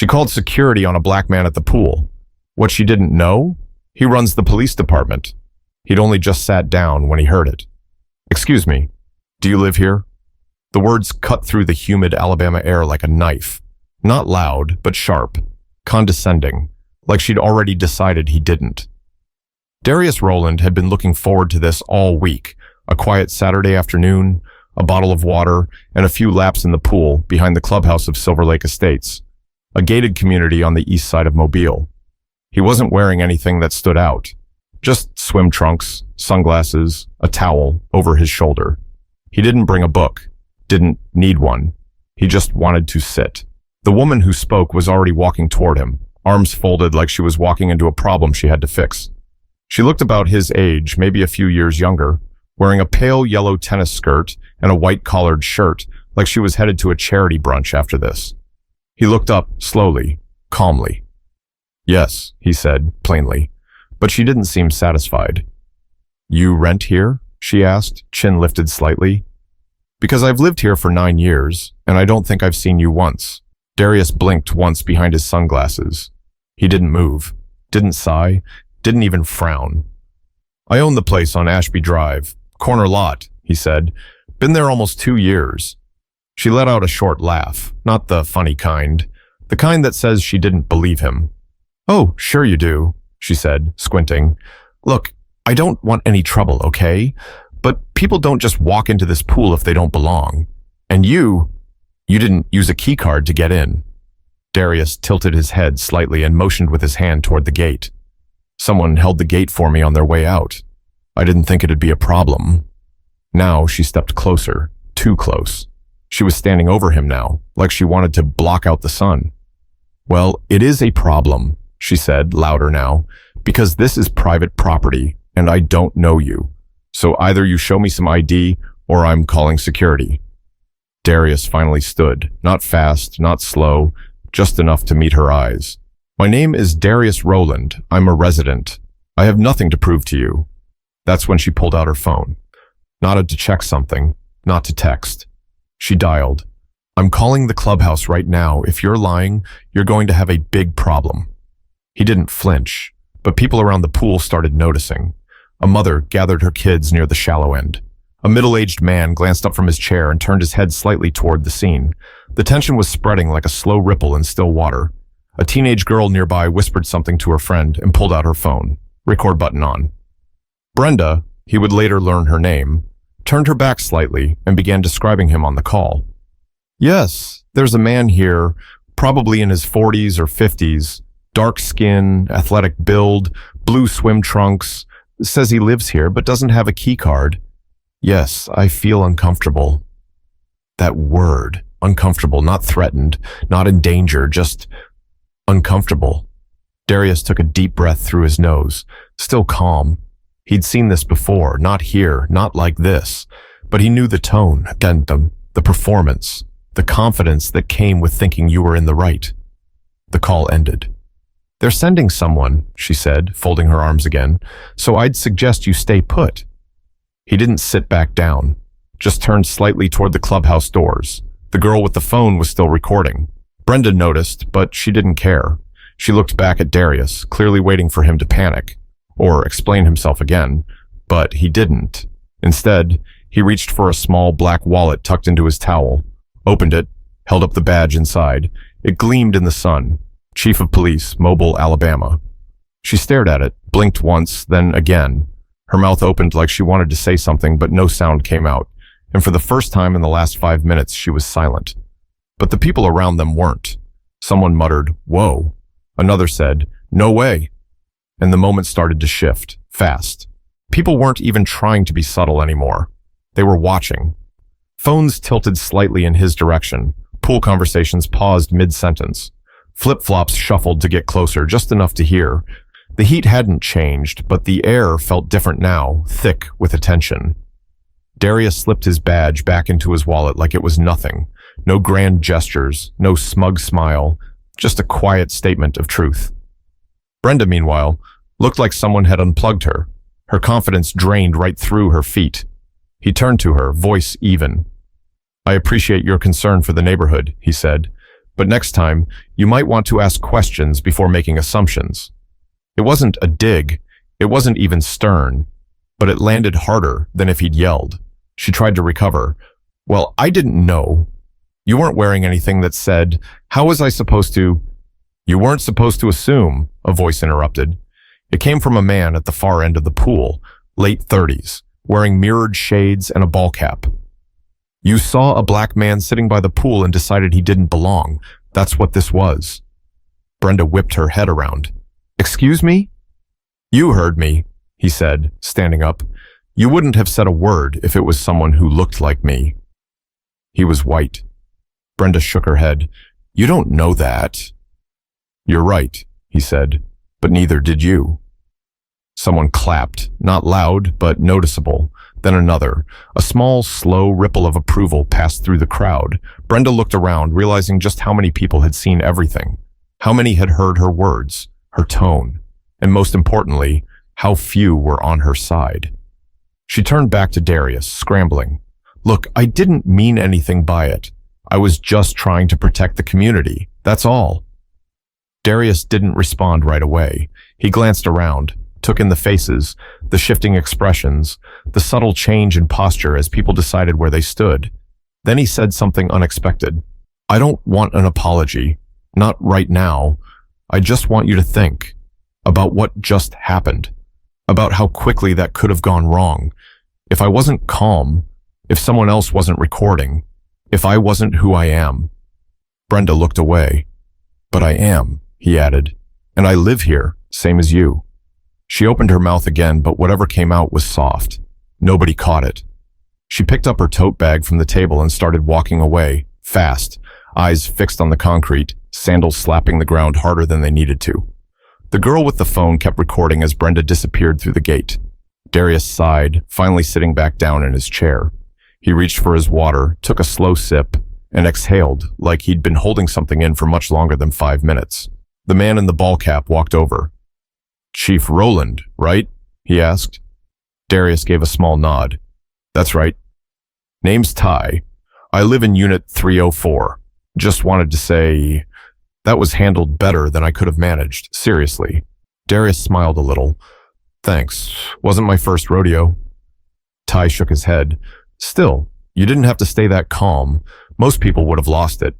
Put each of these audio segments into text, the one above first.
She called security on a black man at the pool. What she didn't know? He runs the police department. He'd only just sat down when he heard it. "Excuse me, do you live here?" The words cut through the humid Alabama air like a knife. Not loud, but sharp, condescending, like she'd already decided he didn't. Darius Rowland had been looking forward to this all week, a quiet Saturday afternoon, a bottle of water, and a few laps in the pool behind the clubhouse of Silver Lake Estates, a gated community on the east side of Mobile. He wasn't wearing anything that stood out, just swim trunks, sunglasses, a towel over his shoulder. He didn't bring a book, didn't need one. He just wanted to sit. The woman who spoke was already walking toward him, arms folded like she was walking into a problem she had to fix. She looked about his age, maybe a few years younger, wearing a pale yellow tennis skirt and a white collared shirt, like she was headed to a charity brunch after this. He looked up slowly, calmly. "Yes," he said, plainly, but she didn't seem satisfied. "You rent here?" she asked, chin lifted slightly. "Because I've lived here for 9 years, and I don't think I've seen you once." Darius blinked once behind his sunglasses. He didn't move, didn't sigh, didn't even frown. "I own the place on Ashby Drive, corner lot," he said. "Been there almost 2 years." She let out a short laugh, not the funny kind, the kind that says she didn't believe him. "Oh, sure you do," she said, squinting. "Look, I don't want any trouble, okay? But people don't just walk into this pool if they don't belong. And you didn't use a key card to get in." Darius tilted his head slightly and motioned with his hand toward the gate. "Someone held the gate for me on their way out. I didn't think it'd be a problem." Now she stepped closer, too close. She was standing over him now, like she wanted to block out the sun. "Well, it is a problem," she said, louder now, "because this is private property, and I don't know you. So either you show me some ID, or I'm calling security." Darius finally stood, not fast, not slow, just enough to meet her eyes. "My name is Darius Rowland. I'm a resident. I have nothing to prove to you." That's when she pulled out her phone. Nodded to check something, not to text. She dialed. "I'm calling the clubhouse right now. If you're lying, you're going to have a big problem." He didn't flinch, but people around the pool started noticing. A mother gathered her kids near the shallow end. A middle-aged man glanced up from his chair and turned his head slightly toward the scene. The tension was spreading like a slow ripple in still water. A teenage girl nearby whispered something to her friend and pulled out her phone, record button on. Brenda, he would later learn her name, turned her back slightly and began describing him on the call. "Yes, there's a man here, probably in his 40s or 50s, dark skin, athletic build, blue swim trunks, says he lives here but doesn't have a key card. Yes, I feel uncomfortable." That word, uncomfortable, not threatened, not in danger, just uncomfortable. Darius took a deep breath through his nose, still calm. He'd seen this before, not here, not like this, but he knew the tone, the performance, the confidence that came with thinking you were in the right. The call ended. "They're sending someone," she said, folding her arms again, "so I'd suggest you stay put." He didn't sit back down, just turned slightly toward the clubhouse doors. The girl with the phone was still recording. Brenda noticed, but she didn't care. She looked back at Darius, clearly waiting for him to panic, or explain himself again, but he didn't. Instead, he reached for a small black wallet tucked into his towel, opened it, held up the badge inside. It gleamed in the sun. Chief of Police, Mobile, Alabama. She stared at it, blinked once, then again. Her mouth opened like she wanted to say something, but no sound came out, and for the first time in the last 5 minutes, she was silent. But the people around them weren't. Someone muttered, "Whoa." Another said, "No way." And the moment started to shift, fast. People weren't even trying to be subtle anymore. They were watching. Phones tilted slightly in his direction. Pool conversations paused mid-sentence. Flip-flops shuffled to get closer, just enough to hear. The heat hadn't changed, but the air felt different now, thick with attention. Darius slipped his badge back into his wallet like it was nothing. No grand gestures, no smug smile, just a quiet statement of truth. Brenda, meanwhile, looked like someone had unplugged her. Her confidence drained right through her feet. He turned to her, voice even. "I appreciate your concern for the neighborhood," he said, But next time, you might want to ask questions before making assumptions. It wasn't a dig. It wasn't even stern, but it landed harder than if he'd yelled. She tried to recover. Well, I didn't know. You weren't wearing anything that said, how was I supposed to? You weren't supposed to assume, a voice interrupted. It came from a man at the far end of the pool, late 30s, wearing mirrored shades and a ball cap. You saw a black man sitting by the pool and decided he didn't belong. That's what this was. Brenda whipped her head around. Excuse me? You heard me, he said, standing up. You wouldn't have said a word if it was someone who looked like me. He was white. Brenda shook her head. You don't know that. You're right, he said, but neither did you. Someone clapped, not loud, but noticeable. Then another. A small, slow ripple of approval passed through the crowd. Brenda looked around, realizing just how many people had seen everything. How many had heard her words, her tone, and most importantly, how few were on her side. She turned back to Darius, scrambling. Look, I didn't mean anything by it. I was just trying to protect the community. That's all. Darius didn't respond right away. He glanced around, took in the faces, the shifting expressions, the subtle change in posture as people decided where they stood. Then he said something unexpected. I don't want an apology. Not right now. I just want you to think about what just happened, about how quickly that could have gone wrong. If I wasn't calm, if someone else wasn't recording, if I wasn't who I am. Brenda looked away. But I am, he added, and I live here, same as you. She opened her mouth again, but whatever came out was soft. Nobody caught it. She picked up her tote bag from the table and started walking away, fast, eyes fixed on the concrete, sandals slapping the ground harder than they needed to. The girl with the phone kept recording as Brenda disappeared through the gate. Darius sighed, finally sitting back down in his chair. He reached for his water, took a slow sip, and exhaled like he'd been holding something in for much longer than 5 minutes. The man in the ball cap walked over. Chief Rowland, right? He asked. Darius gave a small nod. That's right. Name's Ty. I live in Unit 304. Just wanted to say, that was handled better than I could have managed, seriously. Darius smiled a little. Thanks. Wasn't my first rodeo. Ty shook his head. Still, you didn't have to stay that calm. Most people would have lost it.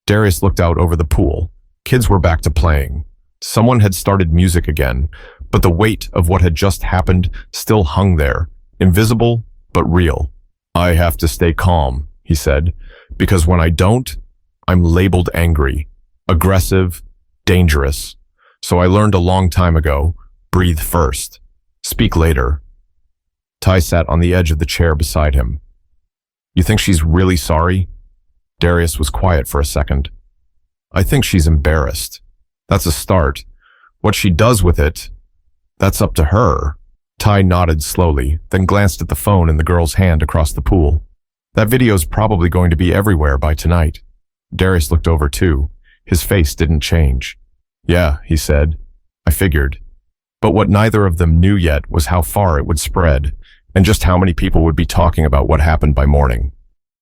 Darius looked out over the pool. Kids were back to playing. Someone had started music again, but the weight of what had just happened still hung there, invisible but real. I have to stay calm, he said, because when I don't, I'm labeled angry, aggressive, dangerous. So I learned a long time ago, breathe first, speak later. Ty sat on the edge of the chair beside him. You think she's really sorry? Darius was quiet for a second. I think she's embarrassed. That's a start. What she does with it, that's up to her. Ty nodded slowly, then glanced at the phone in the girl's hand across the pool. That video's probably going to be everywhere by tonight. Darius looked over too. His face didn't change. Yeah, he said. I figured. But what neither of them knew yet was how far it would spread, and just how many people would be talking about what happened by morning.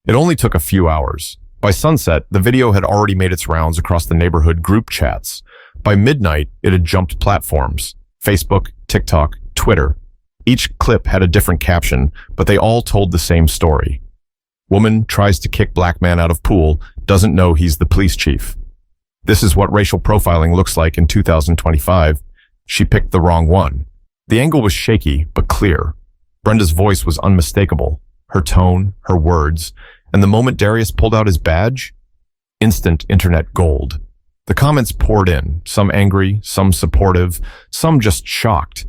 It only took a few hours. By sunset, the video had already made its rounds across the neighborhood group chats. By midnight, it had jumped platforms: Facebook, TikTok, Twitter. Each clip had a different caption, but they all told the same story. Woman tries to kick black man out of pool, doesn't know he's the police chief. This is what racial profiling looks like in 2025. She picked the wrong one. The angle was shaky, but clear. Brenda's voice was unmistakable. Her tone, her words, and the moment Darius pulled out his badge, instant internet gold. The comments poured in, some angry, some supportive, some just shocked.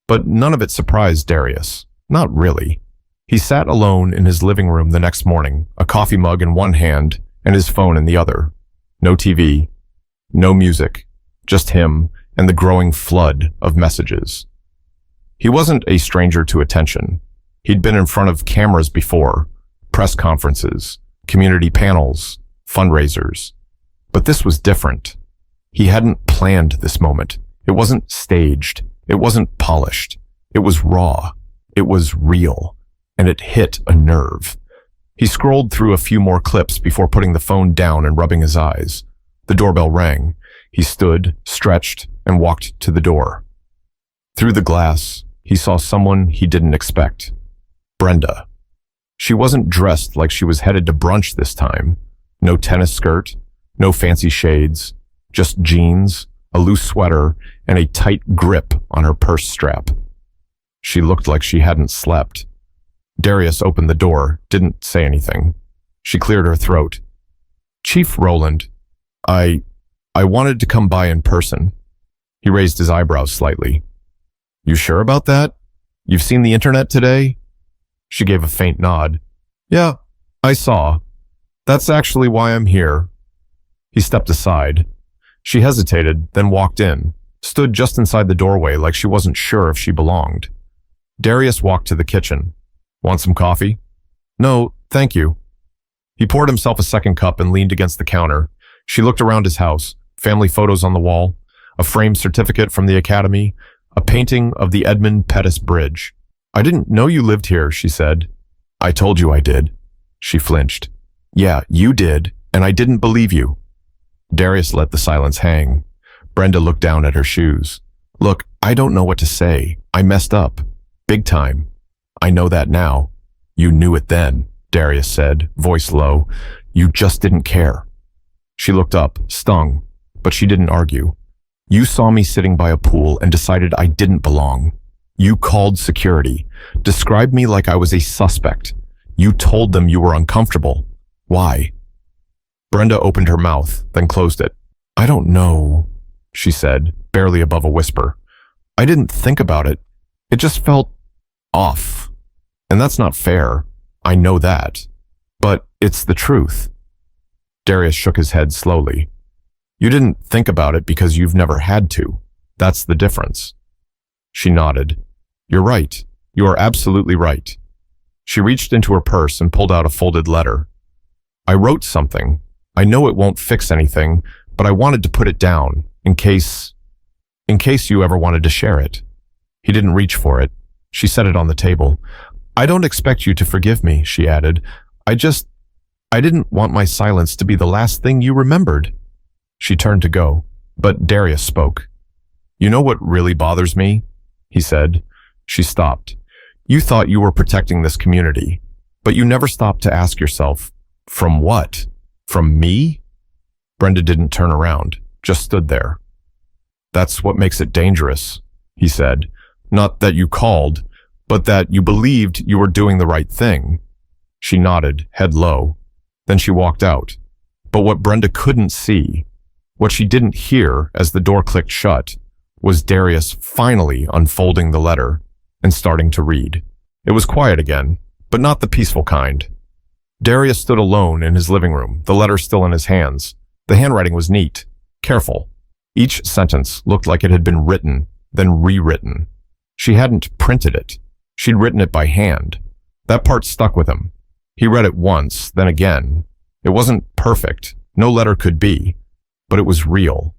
But none of it surprised Darius. Not really. He sat alone in his living room the next morning, a coffee mug in one hand and his phone in the other. No TV, no music, just him and the growing flood of messages. He wasn't a stranger to attention. He'd been in front of cameras before, press conferences, community panels, fundraisers. But this was different. He hadn't planned this moment. It wasn't staged. It wasn't polished. It was raw. It was real. And it hit a nerve. He scrolled through a few more clips before putting the phone down and rubbing his eyes. The doorbell rang. He stood, stretched, and walked to the door. Through the glass, he saw someone he didn't expect. Brenda. She wasn't dressed like she was headed to brunch this time. No tennis skirt, no fancy shades, just jeans, a loose sweater, and a tight grip on her purse strap. She looked like she hadn't slept. Darius opened the door, didn't say anything. She cleared her throat. Chief Rowland, I wanted to come by in person. He raised his eyebrows slightly. You sure about that? You've seen the internet today? She gave a faint nod. Yeah, I saw. That's actually why I'm here. He stepped aside. She hesitated, then walked in, stood just inside the doorway like she wasn't sure if she belonged. Darius walked to the kitchen. Want some coffee? No, thank you. He poured himself a second cup and leaned against the counter. She looked around his house, family photos on the wall, a framed certificate from the academy, a painting of the Edmund Pettus Bridge. I didn't know you lived here, she said. I told you I did. She flinched. Yeah, you did, and I didn't believe you. Darius let the silence hang. Brenda looked down at her shoes. Look, I don't know what to say. I messed up. Big time. I know that now. You knew it then, Darius said, voice low. You just didn't care. She looked up, stung, but she didn't argue. You saw me sitting by a pool and decided I didn't belong. You called security, described me like I was a suspect. You told them you were uncomfortable. Why? Brenda opened her mouth, then closed it. I don't know, she said, barely above a whisper. I didn't think about it. It just felt off. And that's not fair. I know that. But it's the truth. Darius shook his head slowly. You didn't think about it because you've never had to. That's the difference. She nodded. You're right. You are absolutely right. She reached into her purse and pulled out a folded letter. I wrote something. I know it won't fix anything, but I wanted to put it down in case you ever wanted to share it. He didn't reach for it. She set it on the table. I don't expect you to forgive me, she added. I didn't want my silence to be the last thing you remembered. She turned to go, but Darius spoke. You know what really bothers me? He said. She stopped. You thought you were protecting this community, but you never stopped to ask yourself, from what? From me? Brenda didn't turn around, just stood there. That's what makes it dangerous, he said. Not that you called, but that you believed you were doing the right thing. She nodded, head low. Then she walked out. But what Brenda couldn't see, what she didn't hear as the door clicked shut, was Darius finally unfolding the letter and starting to read. It was quiet again, but not the peaceful kind. Darius stood alone in his living room, the letter still in his hands. The handwriting was neat, careful. Each sentence looked like it had been written, then rewritten. She hadn't printed it. She'd written it by hand. That part stuck with him. He read it once, then again. It wasn't perfect. No letter could be. But it was real.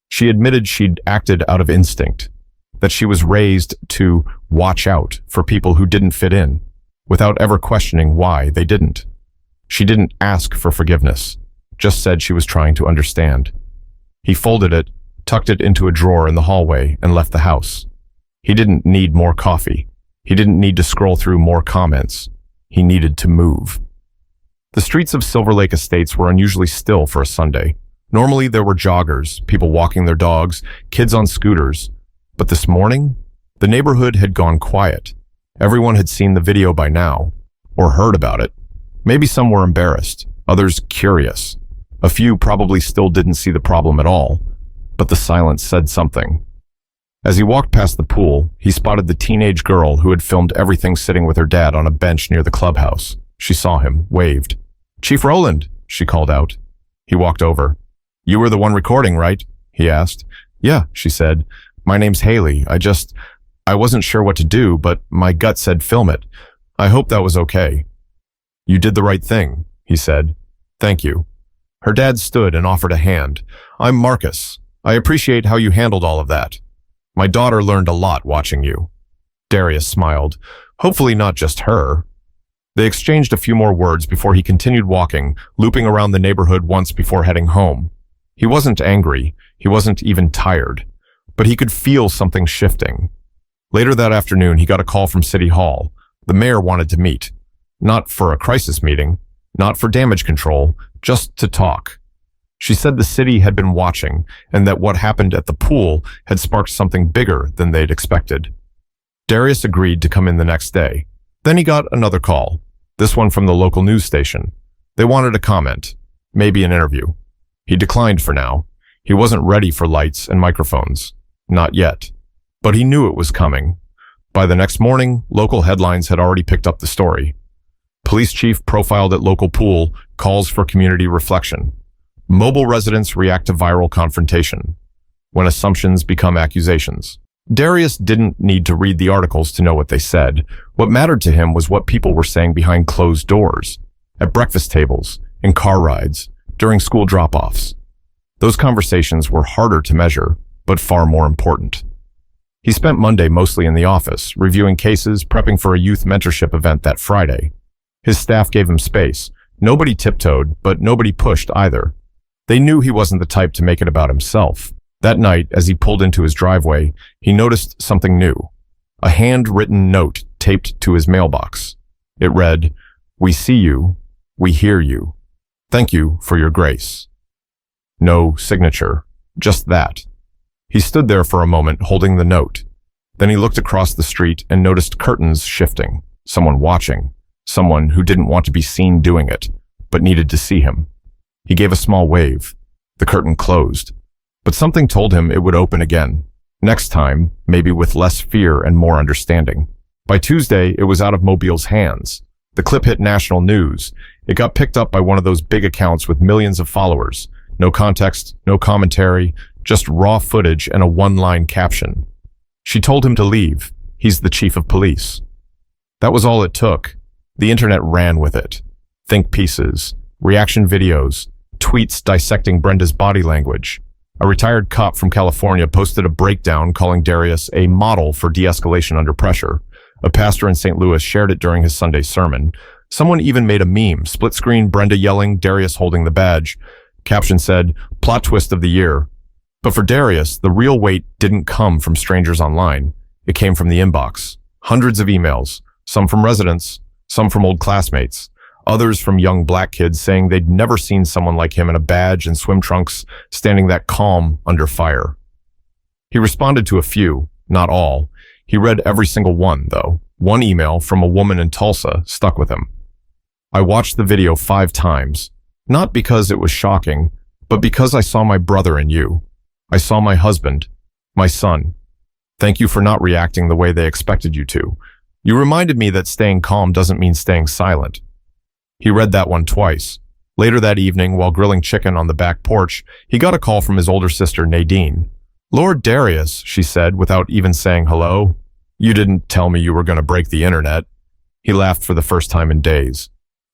She admitted she'd acted out of instinct, that she was raised to watch out for people who didn't fit in, without ever questioning why they didn't. She didn't ask for forgiveness, just said she was trying to understand. He folded it, tucked it into a drawer in the hallway, and left the house. He didn't need more coffee. He didn't need to scroll through more comments. He needed to move. The streets of Silver Lake Estates were unusually still for a Sunday. Normally there were joggers, people walking their dogs, kids on scooters. But this morning, the neighborhood had gone quiet. Everyone had seen the video by now, or heard about it. Maybe some were embarrassed, others curious. A few probably still didn't see the problem at all, but the silence said something. As he walked past the pool, he spotted the teenage girl who had filmed everything sitting with her dad on a bench near the clubhouse. She saw him, waved. Chief Rowland, she called out. He walked over. You were the one recording, right? He asked. Yeah, she said. My name's Haley. I wasn't sure what to do, but my gut said film it. I hope that was okay. You did the right thing, he said. Thank you. Her dad stood and offered a hand. I'm Marcus. I appreciate how you handled all of that. My daughter learned a lot watching you. Darius smiled. Hopefully not just her. They exchanged a few more words before he continued walking, looping around the neighborhood once before heading home. He wasn't angry, he wasn't even tired, but he could feel something shifting. Later that afternoon, he got a call from City Hall. The mayor wanted to meet. Not for a crisis meeting, not for damage control, just to talk. She said the city had been watching and that what happened at the pool had sparked something bigger than they'd expected. Darius agreed to come in the next day. Then he got another call, this one from the local news station. They wanted a comment, maybe an interview. He declined for now. He wasn't ready for lights and microphones. Not yet. But he knew it was coming. By the next morning, local headlines had already picked up the story. Police chief profiled at local pool, calls for community reflection. Mobile residents react to viral confrontation. When assumptions become accusations. Darius didn't need to read the articles to know what they said. What mattered to him was what people were saying behind closed doors, at breakfast tables, in car rides, during school drop-offs. Those conversations were harder to measure, but far more important. He spent Monday mostly in the office, reviewing cases, prepping for a youth mentorship event that Friday. His staff gave him space. Nobody tiptoed, but nobody pushed either. They knew he wasn't the type to make it about himself. That night, as he pulled into his driveway, he noticed something new. A handwritten note taped to his mailbox. It read, "We see you. We hear you. Thank you for your grace." No signature, just that. He stood there for a moment, holding the note. Then he looked across the street and noticed curtains shifting, someone watching, someone who didn't want to be seen doing it, but needed to see him. He gave a small wave. The curtain closed. But something told him it would open again. Next time, maybe with less fear and more understanding. By Tuesday, it was out of Mobile's hands. The clip hit national news. It got picked up by one of those big accounts with millions of followers. No context, no commentary, just raw footage and a one-line caption. She told him to leave. He's the chief of police. That was all it took. The internet ran with it. Think pieces, reaction videos, tweets dissecting Brenda's body language. A retired cop from California posted a breakdown calling Darius a model for de-escalation under pressure. A pastor in St. Louis shared it during his Sunday sermon. Someone even made a meme, split screen Brenda yelling, Darius holding the badge. Caption said, "Plot twist of the year." But for Darius, the real weight didn't come from strangers online. It came from the inbox. Hundreds of emails, some from residents, some from old classmates, others from young black kids saying they'd never seen someone like him in a badge and swim trunks standing that calm under fire. He responded to a few, not all. He read every single one, though. One email from a woman in Tulsa stuck with him. "I watched the video 5 times, not because it was shocking, but because I saw my brother in you. I saw my husband, my son. Thank you for not reacting the way they expected you to. You reminded me that staying calm doesn't mean staying silent." He read that one twice. Later that evening, while grilling chicken on the back porch, he got a call from his older sister, Nadine. "Lord Darius," she said, without even saying hello. "You didn't tell me you were going to break the internet." He laughed for the first time in days.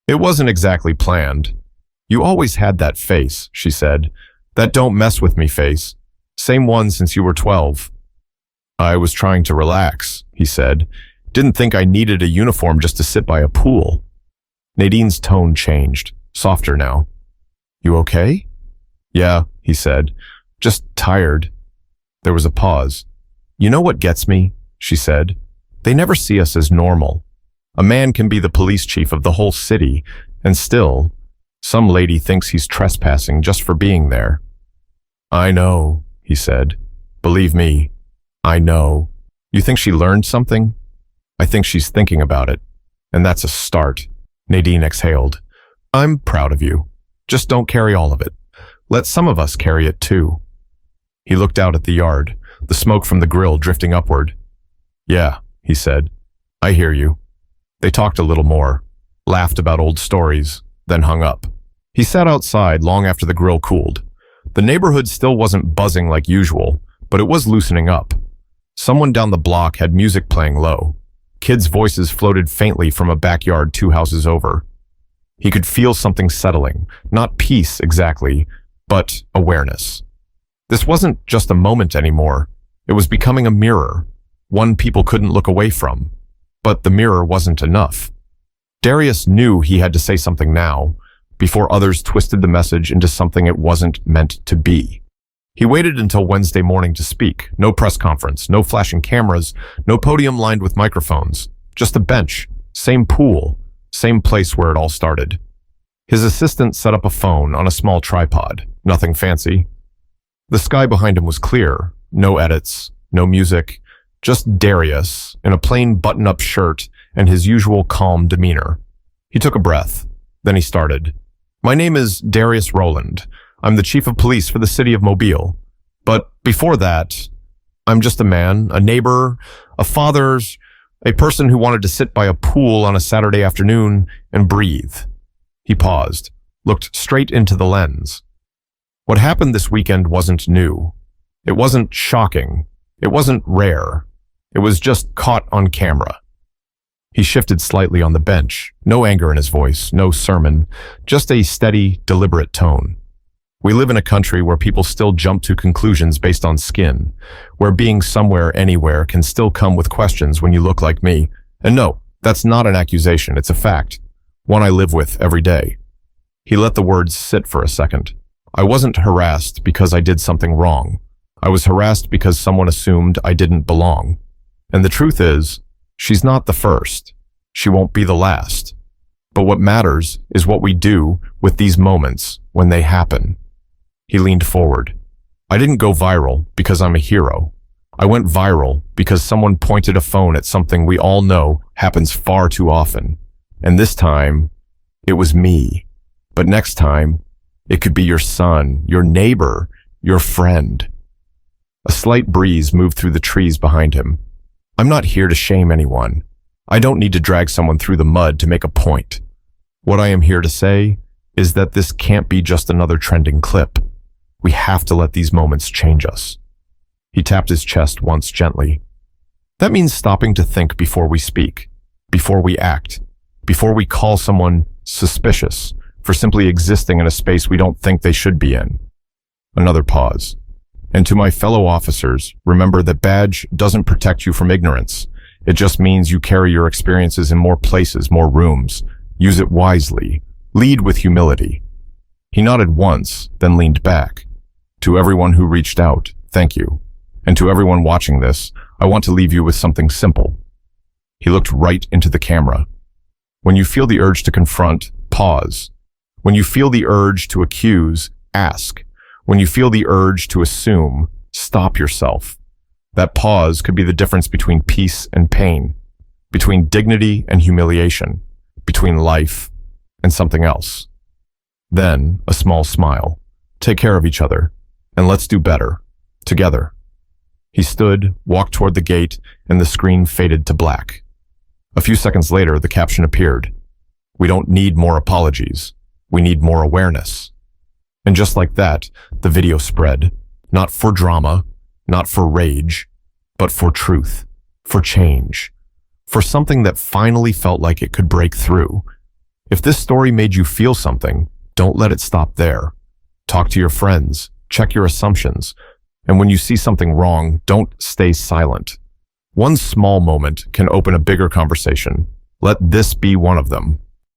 "It wasn't exactly planned." "You always had that face," she said. "That don't mess with me face. Same one since you were 12. "I was trying to relax," he said. "Didn't think I needed a uniform just to sit by a pool." Nadine's tone changed, softer now. "You okay?" "Yeah," he said. "Just tired." There was a pause. "You know what gets me?" she said. "They never see us as normal. A man can be the police chief of the whole city, and still, some lady thinks he's trespassing just for being there." "I know," he said. "Believe me, I know." "You think she learned something?" "I think she's thinking about it, and that's a start." Nadine exhaled. "I'm proud of you. Just don't carry all of it. Let some of us carry it too." He looked out at the yard, the smoke from the grill drifting upward. "Yeah," he said. "I hear you." They talked a little more, laughed about old stories, then hung up. He sat outside long after the grill cooled. The neighborhood still wasn't buzzing like usual, but it was loosening up. Someone down the block had music playing low. Kids' voices floated faintly from a backyard 2 houses over. He could feel something settling, not peace exactly, but awareness. This wasn't just a moment anymore. It was becoming a mirror, one people couldn't look away from. But the mirror wasn't enough. Darius knew he had to say something now, before others twisted the message into something it wasn't meant to be. He waited until Wednesday morning to speak. No press conference, no flashing cameras, no podium lined with microphones. Just a bench, same pool, same place where it all started. His assistant set up a phone on a small tripod. Nothing fancy. The sky behind him was clear. No edits, no music, just Darius in a plain button-up shirt and his usual calm demeanor. He took a breath. Then he started. My name is Darius Rowland. I'm the chief of police for the city of Mobile. But before that, I'm just a man, a neighbor, a father, a person who wanted to sit by a pool on a Saturday afternoon and breathe. He paused, looked straight into the lens. What happened this weekend wasn't new. It wasn't shocking. It wasn't rare. It was just caught on camera. He shifted slightly on the bench, no anger in his voice, no sermon, just a steady, deliberate tone. We live in a country where people still jump to conclusions based on skin, where being somewhere, anywhere can still come with questions when you look like me. And no, that's not an accusation, it's a fact, one I live with every day. He let the words sit for a second. I wasn't harassed because I did something wrong. I was harassed because someone assumed I didn't belong. And the truth is, she's not the first. She won't be the last. But what matters is what we do with these moments when they happen. He leaned forward. I didn't go viral because I'm a hero. I went viral because someone pointed a phone at something we all know happens far too often. And this time, it was me. But next time, it could be your son, your neighbor, your friend. A slight breeze moved through the trees behind him. I'm not here to shame anyone. I don't need to drag someone through the mud to make a point. What I am here to say is that this can't be just another trending clip. We have to let these moments change us. He tapped his chest once gently. That means stopping to think before we speak, before we act, before we call someone suspicious for simply existing in a space we don't think they should be in. Another pause. And to my fellow officers, remember that badge doesn't protect you from ignorance. It just means you carry your experiences in more places, more rooms. Use it wisely. Lead with humility. He nodded once, then leaned back. To everyone who reached out, thank you. And to everyone watching this, I want to leave you with something simple. He looked right into the camera. When you feel the urge to confront, pause. When you feel the urge to accuse, ask. When you feel the urge to assume, stop yourself. That pause could be the difference between peace and pain, between dignity and humiliation, between life and something else. Then, a small smile. Take care of each other, and let's do better, together. He stood, walked toward the gate, and the screen faded to black. A few seconds later, the caption appeared. We don't need more apologies. We need more awareness. And just like that, the video spread, not for drama, not for rage, but for truth, for change, for something that finally felt like it could break through. If this story made you feel something, don't let it stop there. Talk to your friends, check your assumptions, and when you see something wrong, don't stay silent. One small moment can open a bigger conversation. Let this be one of them.